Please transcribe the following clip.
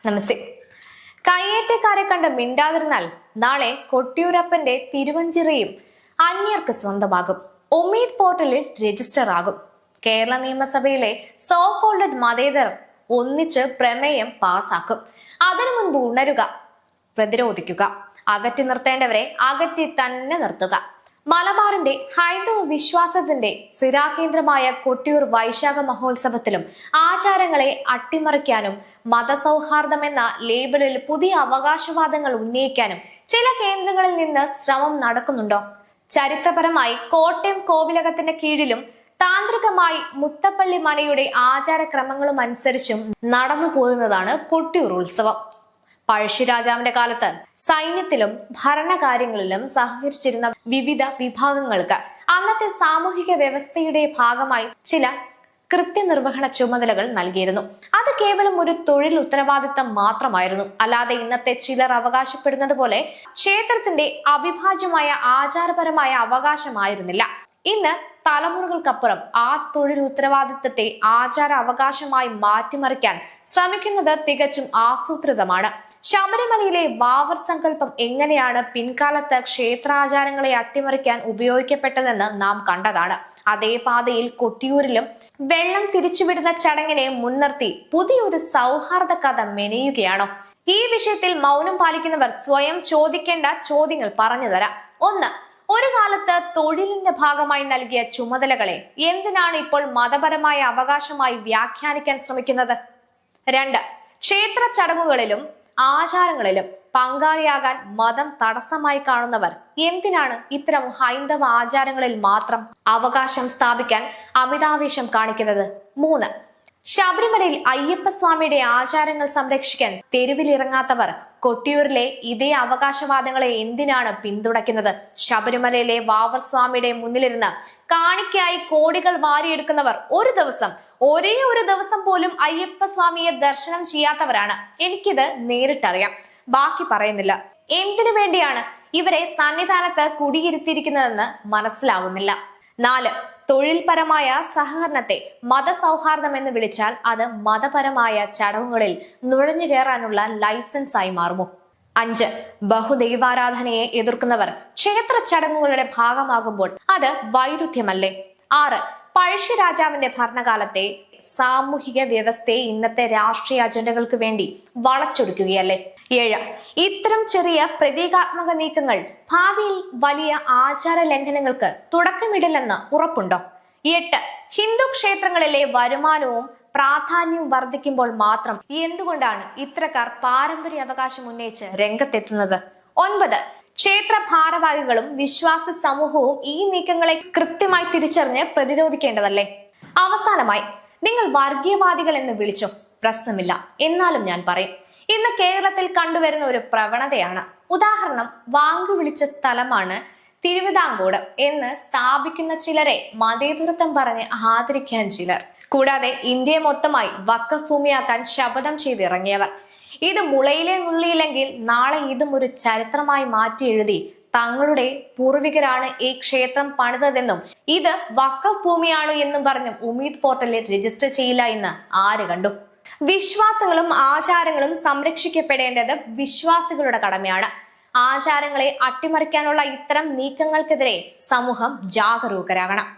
നമസ്തേ. കയ്യേറ്റക്കാരെ കണ്ട് മിണ്ടാതിരുന്നാൽ നാളെ കൊട്ടിയൂരപ്പന്റെ തിരുവഞ്ചിറയും അന്യർക്ക് സ്വന്തമാകും. ഉമീദ് പോർട്ടലിൽ രജിസ്റ്റർ ആകും. കേരള നിയമസഭയിലെ സോ കോൾഡ് മതേതരം ഒന്നിച്ച് പ്രമേയം പാസാക്കും. അതിനു മുൻപ് ഉണരുക, പ്രതിരോധിക്കുക, അകറ്റി നിർത്തേണ്ടവരെ അകറ്റി തന്നെ നിർത്തുക. മലബാറിന്റെ ഹൈന്ദവ വിശ്വാസത്തിന്റെ സ്ഥിരാകേന്ദ്രമായ കൊട്ടിയൂർ വൈശാഖ മഹോത്സവത്തിലും ആചാരങ്ങളെ അട്ടിമറിക്കാനും മതസൗഹാർദ്ദം എന്ന ലേബലിൽ പുതിയ അവകാശവാദങ്ങൾ ഉന്നയിക്കാനും ചില കേന്ദ്രങ്ങളിൽ നിന്ന് ശ്രമം നടക്കുന്നുണ്ടോ? ചരിത്രപരമായി കോട്ടയം കോവിലകത്തിന്റെ കീഴിലും താന്ത്രികമായി മുത്തപ്പള്ളി മനയുടെ ആചാരക്രമങ്ങളും അനുസരിച്ചും നടന്നു പോകുന്നതാണ് കൊട്ടിയൂർ ഉത്സവം. പഴശ്ശിരാജാവിന്റെ കാലത്ത് സൈന്യത്തിലും ഭരണകാര്യങ്ങളിലും സഹകരിച്ചിരുന്ന വിവിധ വിഭാഗങ്ങൾക്ക് അന്നത്തെ സാമൂഹിക വ്യവസ്ഥയുടെ ഭാഗമായി ചില കൃത്യനിർവഹണ ചുമതലകൾ നൽകിയിരുന്നു. അത് കേവലം ഒരു തൊഴിൽ ഉത്തരവാദിത്തം മാത്രമായിരുന്നു. അല്ലാതെ ഇന്നത്തെ ചിലർ അവകാശപ്പെടുന്നത് പോലെ ക്ഷേത്രത്തിന്റെ അവിഭാജ്യമായ ആചാരപരമായ അവകാശമായിരുന്നില്ല. ഇന്ന് തലമുറകൾക്കപ്പുറം ആ തൊഴിൽ ഉത്തരവാദിത്തത്തെ ആചാര അവകാശമായി മാറ്റിമറിക്കാൻ ശ്രമിക്കുന്നത് തികച്ചും ആസൂത്രിതമാണ്. ശബരിമലയിലെ വാവർ സങ്കല്പം എങ്ങനെയാണ് പിൻകാലത്ത് ക്ഷേത്രാചാരങ്ങളെ അട്ടിമറിക്കാൻ ഉപയോഗിക്കപ്പെട്ടതെന്ന് നാം കണ്ടതാണ്. അതേ പാതയിൽ കൊട്ടിയൂരിലും വെള്ളം തിരിച്ചുവിടുന്ന ചടങ്ങിനെ മുൻനിർത്തി പുതിയൊരു സൗഹാർദ്ദ കഥ മെനയുകയാണോ? ഈ വിഷയത്തിൽ മൗനം പാലിക്കുന്നവർ സ്വയം ചോദിക്കേണ്ട ചോദ്യങ്ങൾ പറഞ്ഞു തരാം. 1. ഒരു കാലത്ത് തൊഴിലിന്റെ ഭാഗമായി നൽകിയ ചുമതലകളെ എന്തിനാണ് ഇപ്പോൾ മതപരമായ അവകാശമായി വ്യാഖ്യാനിക്കാൻ ശ്രമിക്കുന്നത്? 2. ക്ഷേത്ര ചടങ്ങുകളിലും ആചാരങ്ങളിലും പങ്കാളിയാകാൻ മതം തടസ്സമായി കാണുന്നവർ എന്തിനാണ് ഇത്തരം ഹൈന്ദവ ആചാരങ്ങളിൽ മാത്രം അവകാശം സ്ഥാപിക്കാൻ അമിതാവേശം കാണിക്കുന്നത്? 3. ശബരിമലയിൽ അയ്യപ്പസ്വാമിയുടെ ആചാരങ്ങൾ സംരക്ഷിക്കാൻ തെരുവിലിറങ്ങാത്തവർ കൊട്ടിയൂരിലെ ഇതേ അവകാശവാദങ്ങളെ എന്തിനാണ് പിന്തുണയ്ക്കുന്നത്? ശബരിമലയിലെ വാവർ സ്വാമിയുടെ മുന്നിലിരുന്ന് കാണിക്കായി കോടികൾ വാരിയെടുക്കുന്നവർ ഒരേ ഒരു ദിവസം പോലും അയ്യപ്പസ്വാമിയെ ദർശനം ചെയ്യാത്തവരാണ്. എനിക്കിത് നേരിട്ടറിയാം. ബാക്കി പറയുന്നില്ല. എന്തിനു വേണ്ടിയാണ് ഇവരെ സന്നിധാനത്ത് കുടിയിരുത്തിയിരിക്കുന്നതെന്ന് മനസ്സിലാകുന്നില്ല. 4. തൊഴിൽപരമായ സഹകരണത്തെ മതസൗഹാർദ്ദം എന്ന് വിളിച്ചാൽ അത് മതപരമായ ചടങ്ങുകളിൽ നുഴഞ്ഞു കയറാനുള്ള ലൈസൻസ് ആയി മാറുമോ? 5. ബഹുദൈവാരാധനയെ എതിർക്കുന്നവർ ക്ഷേത്ര ചടങ്ങുകളുടെ ഭാഗമാകുമ്പോൾ അത് വൈരുദ്ധ്യമല്ലേ? 6. പഴശ്ശിരാജാവിന്റെ ഭരണകാലത്തെ സാമൂഹിക വ്യവസ്ഥയെ ഇന്നത്തെ രാഷ്ട്രീയ അജണ്ടകൾക്ക് വേണ്ടി വളച്ചൊടുക്കുകയല്ലേ? 7. ഇത്തരം ചെറിയ പ്രതീകാത്മക നീക്കങ്ങൾ ഭാവിയിൽ വലിയ ആചാര ലംഘനങ്ങൾക്ക് തുടക്കമിടില്ലെന്ന് ഉറപ്പുണ്ടോ? 8. ഹിന്ദു ക്ഷേത്രങ്ങളിലെ വരുമാനവും പ്രാധാന്യവും വർദ്ധിക്കുമ്പോൾ മാത്രം എന്തുകൊണ്ടാണ് ഇത്തരക്കാർ പാരമ്പര്യ അവകാശം ഉന്നയിച്ച് രംഗത്തെത്തുന്നത്? 9. ക്ഷേത്ര ഭാരവാഹികളും വിശ്വാസ സമൂഹവും ഈ നീക്കങ്ങളെ കൃത്യമായി തിരിച്ചറിഞ്ഞ് പ്രതിരോധിക്കേണ്ടതല്ലേ? അവസാനമായി, നിങ്ങൾ വർഗീയവാദികൾ എന്ന് വിളിച്ചോ, പ്രശ്നമില്ല. എന്നാലും ഞാൻ പറയും, ഇന്ന് കേരളത്തിൽ കണ്ടുവരുന്ന ഒരു പ്രവണതയാണ്. ഉദാഹരണം, വാങ്കു വിളിച്ച സ്ഥലമാണ് തിരുവിതാംകൂട് എന്ന് സ്ഥാപിക്കുന്ന ചിലരെ മതേതരത്വം പറഞ്ഞ് ആദരിക്കാൻ ചിലർ, കൂടാതെ ഇന്ത്യയെ മൊത്തമായി വഖഫ് ഭൂമിയാക്കാൻ ശപഥം ചെയ്തിറങ്ങിയവർ. ഇത് മുളയിലെ നുള്ളിയില്ലെങ്കിൽ നാളെ ഇതും ഒരു ചരിത്രമായി മാറ്റി എഴുതി തങ്ങളുടെ പൂർവികരാണ് ഈ ക്ഷേത്രം പണിതതെന്നും ഇത് വഖഫ് ഭൂമിയാണ് എന്നും പറഞ്ഞും ഉമീദ് പോർട്ടലിൽ രജിസ്റ്റർ ചെയ്യില്ല എന്ന് ആര് കണ്ടു? വിശ്വാസങ്ങളും ആചാരങ്ങളും സംരക്ഷിക്കപ്പെടേണ്ടത് വിശ്വാസികളുടെ കടമയാണ്. ആചാരങ്ങളെ അട്ടിമറിക്കാനുള്ള ഇത്തരം നീക്കങ്ങൾക്കെതിരെ സമൂഹം ജാഗരൂകരാകണം.